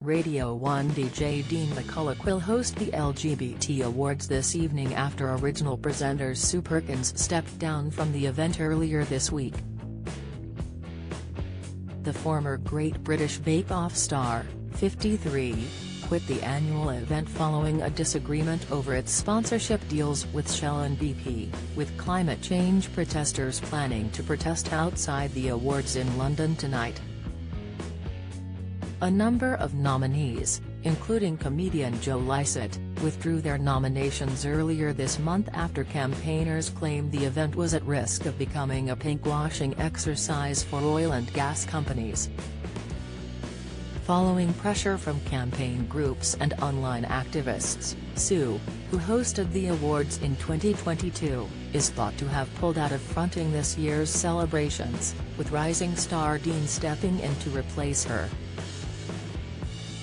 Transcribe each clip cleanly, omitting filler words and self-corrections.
Radio 1 DJ Dean McCulloch will host the LGBT Awards this evening after original presenter Sue Perkins stepped down from the event earlier this week. The former Great British Bake Off star, 53, quit the annual event following a disagreement over its sponsorship deals with Shell and BP, with climate change protesters planning to protest outside the awards in London tonight. A number of nominees, including comedian Joe Lycett, withdrew their nominations earlier this month after campaigners claimed the event was at risk of becoming a pinkwashing exercise for oil and gas companies. Following pressure from campaign groups and online activists, Sue, who hosted the awards in 2022, is thought to have pulled out of fronting this year's celebrations, with rising star Dean stepping in to replace her.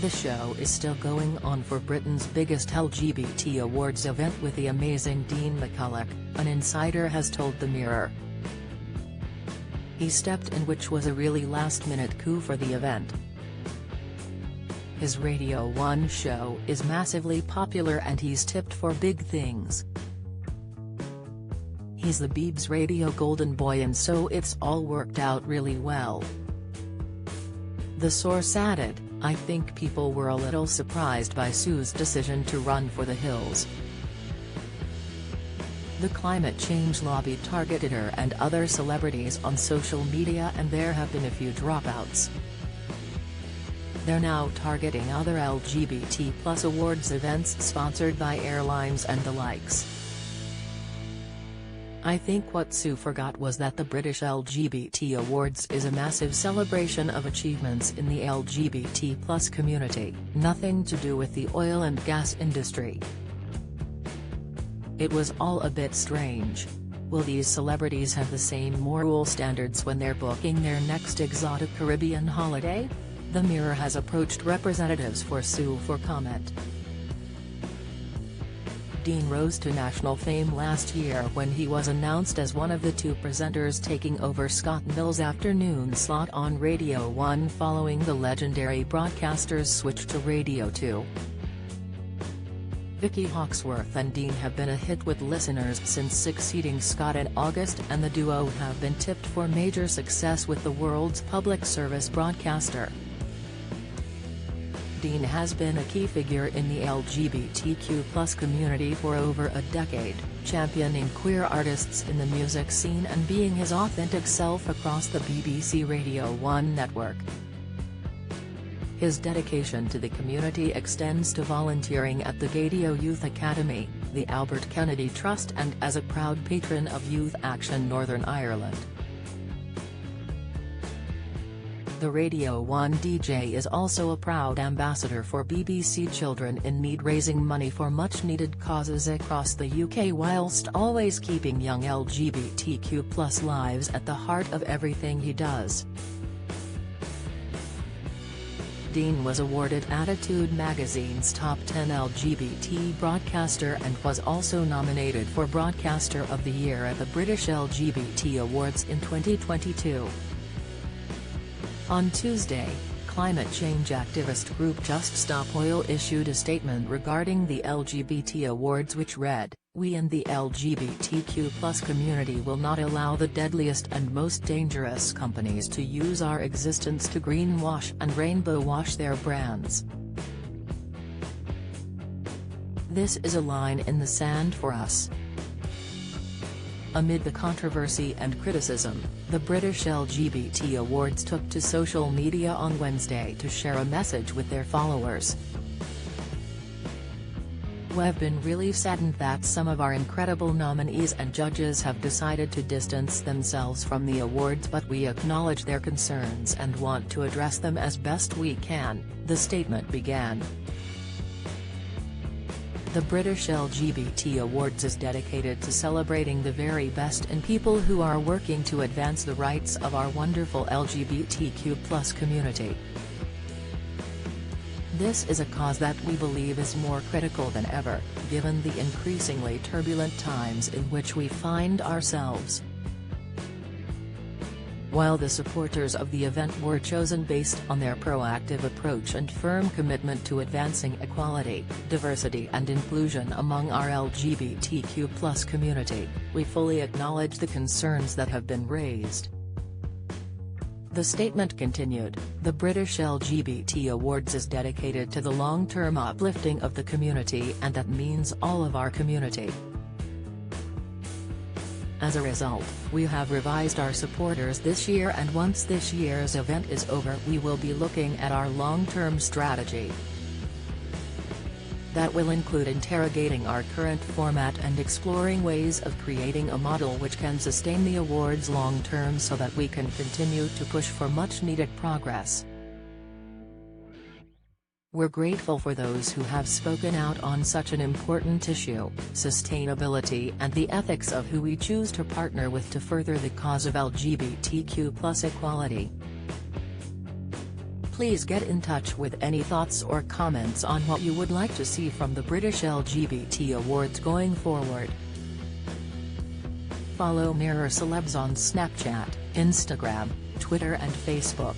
The show is still going on for Britain's biggest LGBT awards event with the amazing Dean McCulloch, an insider has told The Mirror. He stepped in, which was a really last-minute coup for the event. His Radio 1 show is massively popular and he's tipped for big things. He's the Beebs radio golden boy, and so it's all worked out really well. The source added, "I think people were a little surprised by Sue's decision to run for the Hills. The climate change lobby targeted her and other celebrities on social media, and there have been a few dropouts. They're now targeting other LGBT+ awards events sponsored by airlines and the likes. I think what Sue forgot was that the British LGBT Awards is a massive celebration of achievements in the LGBT+ community, nothing to do with the oil and gas industry. It was all a bit strange. Will these celebrities have the same moral standards when they're booking their next exotic Caribbean holiday?" The Mirror has approached representatives for Sue for comment. Dean rose to national fame last year when he was announced as one of the two presenters taking over Scott Mill's afternoon slot on Radio 1 following the legendary broadcaster's switch to Radio 2. Vicky Hawksworth and Dean have been a hit with listeners since succeeding Scott in August, and the duo have been tipped for major success with the world's public service broadcaster. Dean has been a key figure in the LGBTQ+ community for over a decade, championing queer artists in the music scene and being his authentic self across the BBC Radio 1 network. His dedication to the community extends to volunteering at the Gaydio Youth Academy, the Albert Kennedy Trust, and as a proud patron of Youth Action Northern Ireland. The Radio 1 DJ is also a proud ambassador for BBC Children in Need, raising money for much-needed causes across the UK whilst always keeping young LGBTQ+ lives at the heart of everything he does. Dean was awarded Attitude magazine's Top 10 LGBT broadcaster and was also nominated for Broadcaster of the Year at the British LGBT Awards in 2022. On Tuesday, climate change activist group Just Stop Oil issued a statement regarding the LGBT Awards which read, "We and the LGBTQ+ community will not allow the deadliest and most dangerous companies to use our existence to greenwash and rainbow wash their brands. This is a line in the sand for us." Amid the controversy and criticism, the British LGBT Awards took to social media on Wednesday to share a message with their followers. "We've been really saddened that some of our incredible nominees and judges have decided to distance themselves from the awards, but we acknowledge their concerns and want to address them as best we can," the statement began. The British LGBT Awards is dedicated to celebrating the very best in people who are working to advance the rights of our wonderful LGBTQ+ community. This is a cause that we believe is more critical than ever, given the increasingly turbulent times in which we find ourselves. While the supporters of the event were chosen based on their proactive approach and firm commitment to advancing equality, diversity and inclusion among our LGBTQ+ community, we fully acknowledge the concerns that have been raised. The statement continued, "The British LGBT Awards is dedicated to the long-term uplifting of the community, and that means all of our community. As a result, we have revised our supporters this year, and once this year's event is over we will be looking at our long-term strategy. That will include interrogating our current format and exploring ways of creating a model which can sustain the awards long-term so that we can continue to push for much-needed progress. We're grateful for those who have spoken out on such an important issue, sustainability and the ethics of who we choose to partner with to further the cause of LGBTQ+ equality. Please get in touch with any thoughts or comments on what you would like to see from the British LGBT Awards going forward. Follow Mirror Celebs on Snapchat, Instagram, Twitter and Facebook.